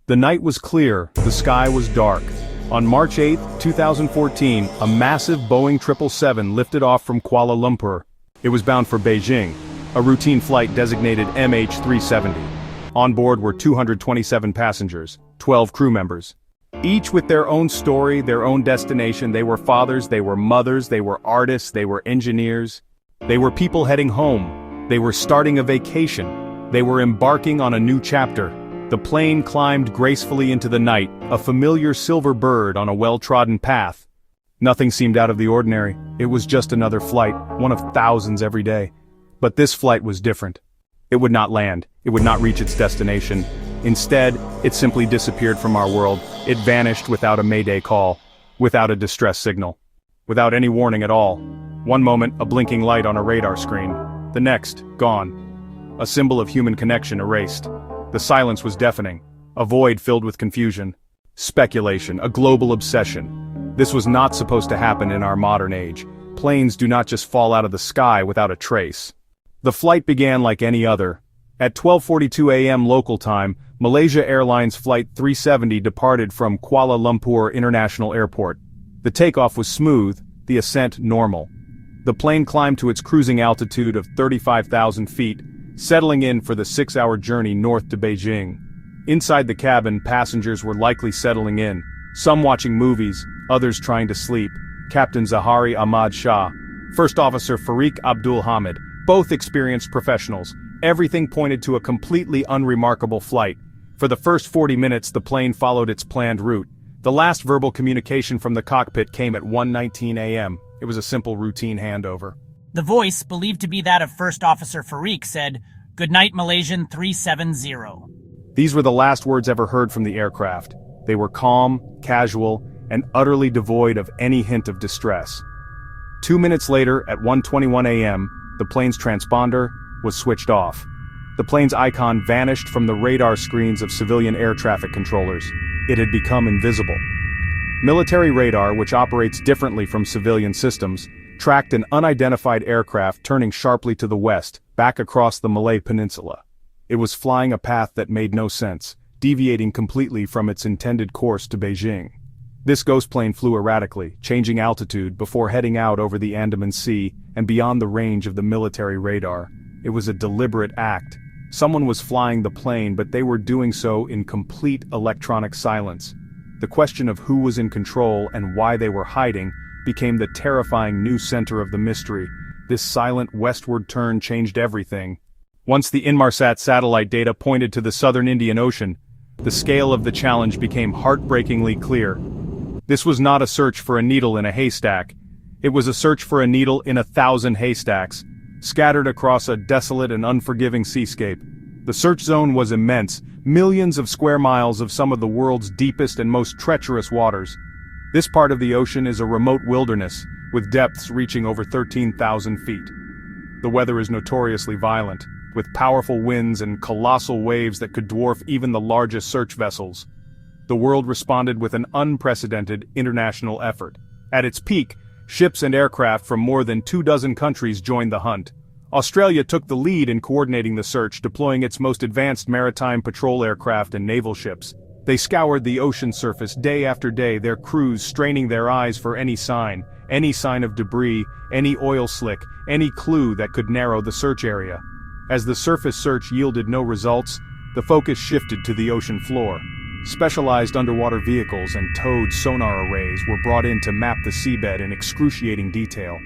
The night was clear, the sky was dark. On March 8, 2014, a massive Boeing 777 lifted off from Kuala Lumpur. It was bound for Beijing, a routine flight designated MH370. On board were 227 passengers, 12 crew members. Each with their own story, their own destination. They were fathers, they were mothers, they were artists, they were engineers. They were people heading home. They were starting a vacation. They were embarking on a new chapter. The plane climbed gracefully into the night, a familiar silver bird on a well-trodden path. Nothing seemed out of the ordinary. It was just another flight, one of thousands every day. But this flight was different. It would not land. It would not reach its destination. Instead, it simply disappeared from our world. It vanished without a mayday call, without a distress signal, without any warning at all. One moment, a blinking light on a radar screen. The next, gone. A symbol of human connection erased. The silence was deafening, a void filled with confusion. Speculation, a global obsession. This was not supposed to happen in our modern age. Planes do not just fall out of the sky without a trace. The flight began like any other. At 12:42 a.m. local time, Malaysia Airlines Flight 370 departed from Kuala Lumpur International Airport. The takeoff was smooth, the ascent normal. The plane climbed to its cruising altitude of 35,000 feet, settling in for the 6-hour journey north to Beijing. Inside the cabin, passengers were likely settling in, some watching movies, others trying to sleep. Captain Zahari Ahmad Shah, First Officer Farik Abdul Hamid, both experienced professionals. Everything pointed to a completely unremarkable flight. For the first 40 minutes, the plane followed its planned route. The last verbal communication from the cockpit came at 1:19 a.m. It was a simple routine handover. The voice, believed to be that of First Officer Farik, said, "Good night, Malaysian 370. These were the last words ever heard from the aircraft. They were calm, casual, and utterly devoid of any hint of distress. 2 minutes later, at 1:21 a.m., the plane's transponder was switched off. The plane's icon vanished from the radar screens of civilian air traffic controllers. It had become invisible. Military radar, which operates differently from civilian systems, tracked an unidentified aircraft turning sharply to the west, back across the Malay Peninsula. It was flying a path that made no sense, deviating completely from its intended course to Beijing. This ghost plane flew erratically, changing altitude before heading out over the Andaman Sea and beyond the range of the military radar. It was a deliberate act. Someone was flying the plane, but they were doing so in complete electronic silence. The question of who was in control and why they were hiding became the terrifying new center of the mystery. This silent westward turn changed everything. Once the Inmarsat satellite data pointed to the southern Indian Ocean, the scale of the challenge became heartbreakingly clear. This was not a search for a needle in a haystack. It was a search for a needle in 1,000 haystacks, scattered across a desolate and unforgiving seascape. The search zone was immense, millions of square miles of some of the world's deepest and most treacherous waters. This part of the ocean is a remote wilderness, with depths reaching over 13,000 feet. The weather is notoriously violent, with powerful winds and colossal waves that could dwarf even the largest search vessels. The world responded with an unprecedented international effort. At its peak, ships and aircraft from more than 24 countries joined the hunt. Australia took the lead in coordinating the search, deploying its most advanced maritime patrol aircraft and naval ships. They scoured the ocean surface day after day, their crews straining their eyes for any sign of debris, any oil slick, any clue that could narrow the search area. As the surface search yielded no results, the focus shifted to the ocean floor. Specialized underwater vehicles and towed sonar arrays were brought in to map the seabed in excruciating detail.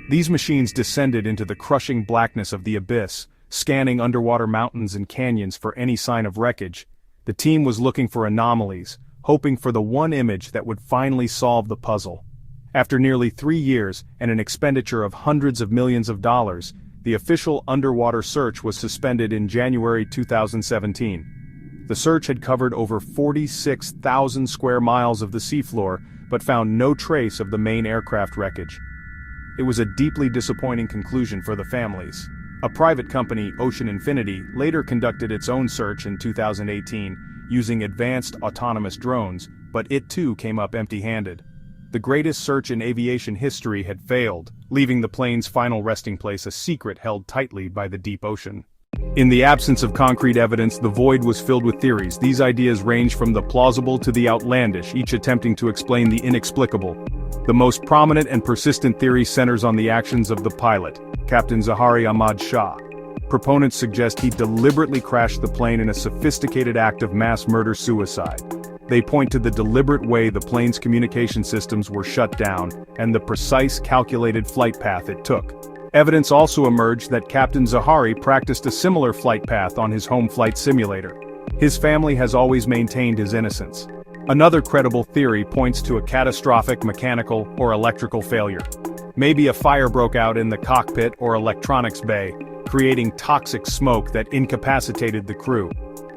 These machines descended into the crushing blackness of the abyss, scanning underwater mountains and canyons for any sign of wreckage. The team was looking for anomalies, hoping for the one image that would finally solve the puzzle. After nearly 3 years and an expenditure of hundreds of millions of dollars, the official underwater search was suspended in January 2017. The search had covered over 46,000 square miles of the seafloor, but found no trace of the main aircraft wreckage. It was a deeply disappointing conclusion for the families. A private company, Ocean Infinity, later conducted its own search in 2018, using advanced autonomous drones, but it too came up empty-handed. The greatest search in aviation history had failed, leaving the plane's final resting place a secret held tightly by the deep ocean. In the absence of concrete evidence, the void was filled with theories. These ideas range from the plausible to the outlandish, each attempting to explain the inexplicable. The most prominent and persistent theory centers on the actions of the pilot, Captain Zahari Ahmad Shah. Proponents suggest he deliberately crashed the plane in a sophisticated act of mass murder-suicide. They point to the deliberate way the plane's communication systems were shut down and the precise calculated flight path it took. Evidence also emerged that Captain Zahari practiced a similar flight path on his home flight simulator. His family has always maintained his innocence. Another credible theory points to a catastrophic mechanical or electrical failure. Maybe a fire broke out in the cockpit or electronics bay, creating toxic smoke that incapacitated the crew.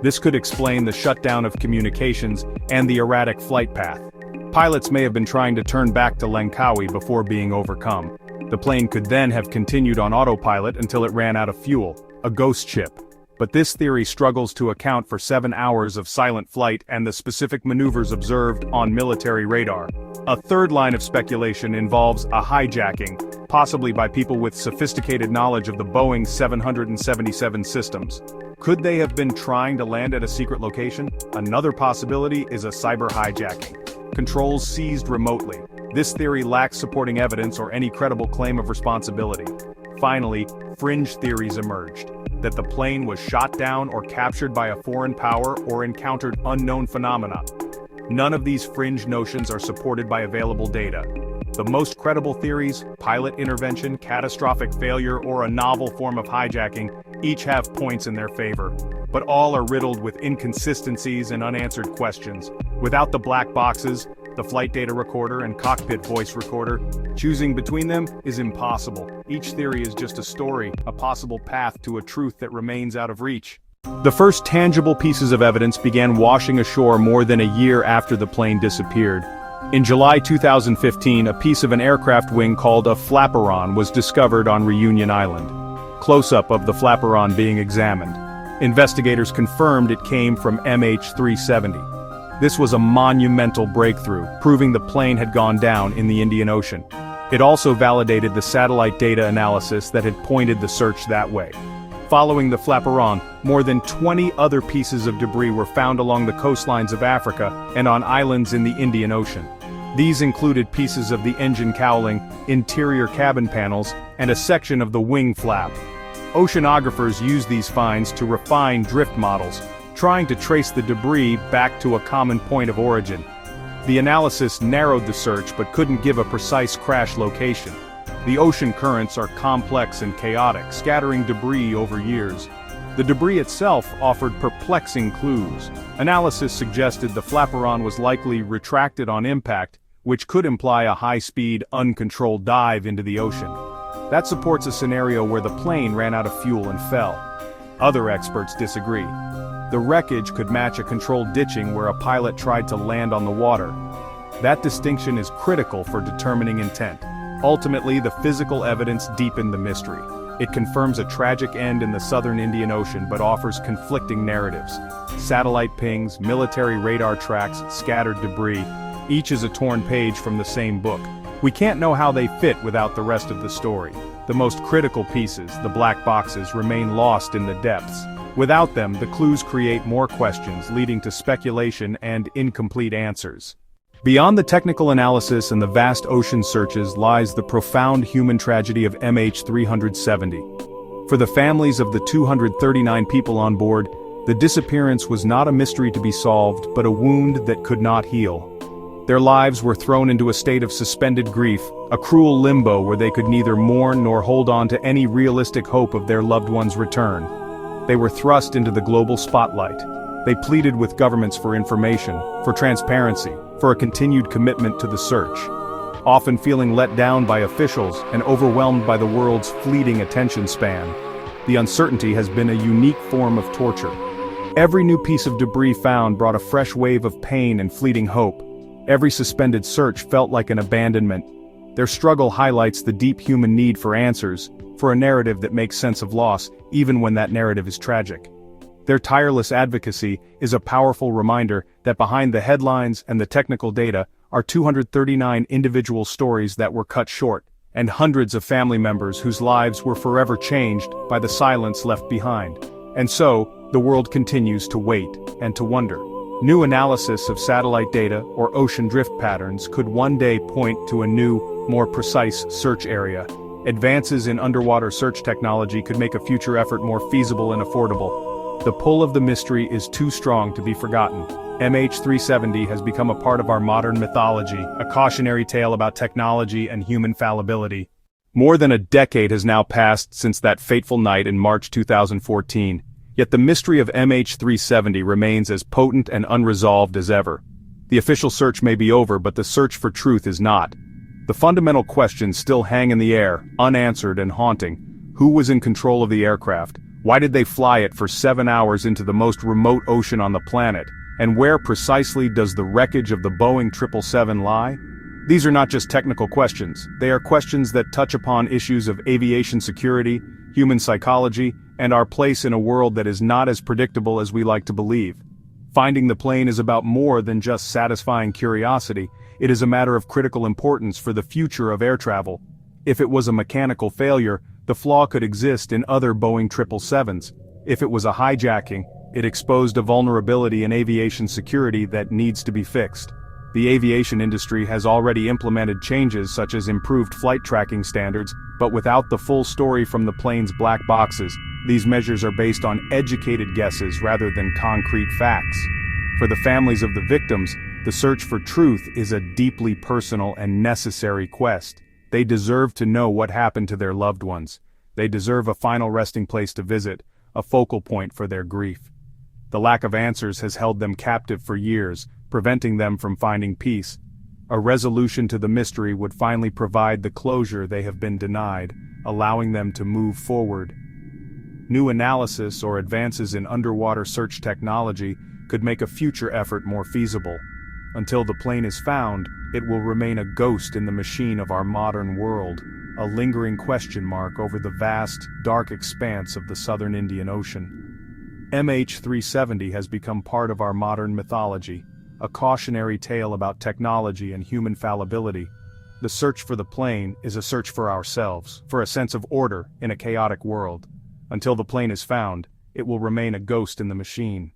This could explain the shutdown of communications and the erratic flight path. Pilots may have been trying to turn back to Langkawi before being overcome. The plane could then have continued on autopilot until it ran out of fuel, a ghost ship. But this theory struggles to account for 7 hours of silent flight and the specific maneuvers observed on military radar. A third line of speculation involves a hijacking, possibly by people with sophisticated knowledge of the Boeing 777 systems. Could they have been trying to land at a secret location? Another possibility is a cyber hijacking. Controls seized remotely. This theory lacks supporting evidence or any credible claim of responsibility. Finally, fringe theories emerged. That the plane was shot down or captured by a foreign power or encountered unknown phenomena. None of these fringe notions are supported by available data. The most credible theories, pilot intervention, catastrophic failure, or a novel form of hijacking, each have points in their favor. But all are riddled with inconsistencies and unanswered questions. Without the black boxes, the flight data recorder and cockpit voice recorder, choosing between them is impossible. Each theory is just a story, a possible path to a truth that remains out of reach. The first tangible pieces of evidence began washing ashore more than a year after the plane disappeared. In July 2015, a piece of an aircraft wing called a flaperon was discovered on Reunion Island. Close-up of the flaperon being examined. Investigators confirmed it came from MH370. This was a monumental breakthrough, proving the plane had gone down in the Indian Ocean. It also validated the satellite data analysis that had pointed the search that way. Following the flaperon, more than 20 other pieces of debris were found along the coastlines of Africa and on islands in the Indian Ocean. These included pieces of the engine cowling, interior cabin panels, and a section of the wing flap. Oceanographers used these finds to refine drift models, trying to trace the debris back to a common point of origin. The analysis narrowed the search but couldn't give a precise crash location. The ocean currents are complex and chaotic, scattering debris over years. The debris itself offered perplexing clues. Analysis suggested the flaperon was likely retracted on impact, which could imply a high-speed, uncontrolled dive into the ocean. That supports a scenario where the plane ran out of fuel and fell. Other experts disagree. The wreckage could match a controlled ditching where a pilot tried to land on the water. That distinction is critical for determining intent. Ultimately, the physical evidence deepened the mystery. It confirms a tragic end in the southern Indian Ocean but offers conflicting narratives. Satellite pings, military radar tracks, scattered debris, each is a torn page from the same book. We can't know how they fit without the rest of the story. The most critical pieces, the black boxes, remain lost in the depths. Without them, the clues create more questions, leading to speculation and incomplete answers. Beyond the technical analysis and the vast ocean searches lies the profound human tragedy of MH370. For the families of the 239 people on board, the disappearance was not a mystery to be solved, but a wound that could not heal. Their lives were thrown into a state of suspended grief, a cruel limbo where they could neither mourn nor hold on to any realistic hope of their loved one's return. They were thrust into the global spotlight. They pleaded with governments for information, for transparency, for a continued commitment to the search. Often feeling let down by officials and overwhelmed by the world's fleeting attention span, the uncertainty has been a unique form of torture. Every new piece of debris found brought a fresh wave of pain and fleeting hope. Every suspended search felt like an abandonment. Their struggle highlights the deep human need for answers, for a narrative that makes sense of loss, even when that narrative is tragic. Their tireless advocacy is a powerful reminder that behind the headlines and the technical data are 239 individual stories that were cut short, and hundreds of family members whose lives were forever changed by the silence left behind. And so, the world continues to wait and to wonder. New analysis of satellite data or ocean drift patterns could one day point to a new, more precise search area. Advances in underwater search technology could make a future effort more feasible and affordable. The pull of the mystery is too strong to be forgotten. MH370 has become a part of our modern mythology, a cautionary tale about technology and human fallibility. More than a decade has now passed since that fateful night in March 2014, yet the mystery of MH370 remains as potent and unresolved as ever. The official search may be over, but the search for truth is not. The fundamental questions still hang in the air, unanswered and haunting. Who was in control of the aircraft? Why did they fly it for 7 hours into the most remote ocean on the planet? And where precisely does the wreckage of the Boeing 777 lie? These are not just technical questions, they are questions that touch upon issues of aviation security, human psychology, and our place in a world that is not as predictable as we like to believe. Finding the plane is about more than just satisfying curiosity, it is a matter of critical importance for the future of air travel. If it was a mechanical failure, the flaw could exist in other Boeing 777s. If it was a hijacking, it exposed a vulnerability in aviation security that needs to be fixed. The aviation industry has already implemented changes such as improved flight tracking standards, but without the full story from the plane's black boxes, these measures are based on educated guesses rather than concrete facts. For the families of the victims, the search for truth is a deeply personal and necessary quest. They deserve to know what happened to their loved ones. They deserve a final resting place to visit, a focal point for their grief. The lack of answers has held them captive for years, preventing them from finding peace. A resolution to the mystery would finally provide the closure they have been denied, allowing them to move forward. New analysis or advances in underwater search technology could make a future effort more feasible. Until the plane is found, it will remain a ghost in the machine of our modern world, a lingering question mark over the vast, dark expanse of the southern Indian Ocean. MH370 has become part of our modern mythology, a cautionary tale about technology and human fallibility. The search for the plane is a search for ourselves, for a sense of order in a chaotic world. Until the plane is found, it will remain a ghost in the machine.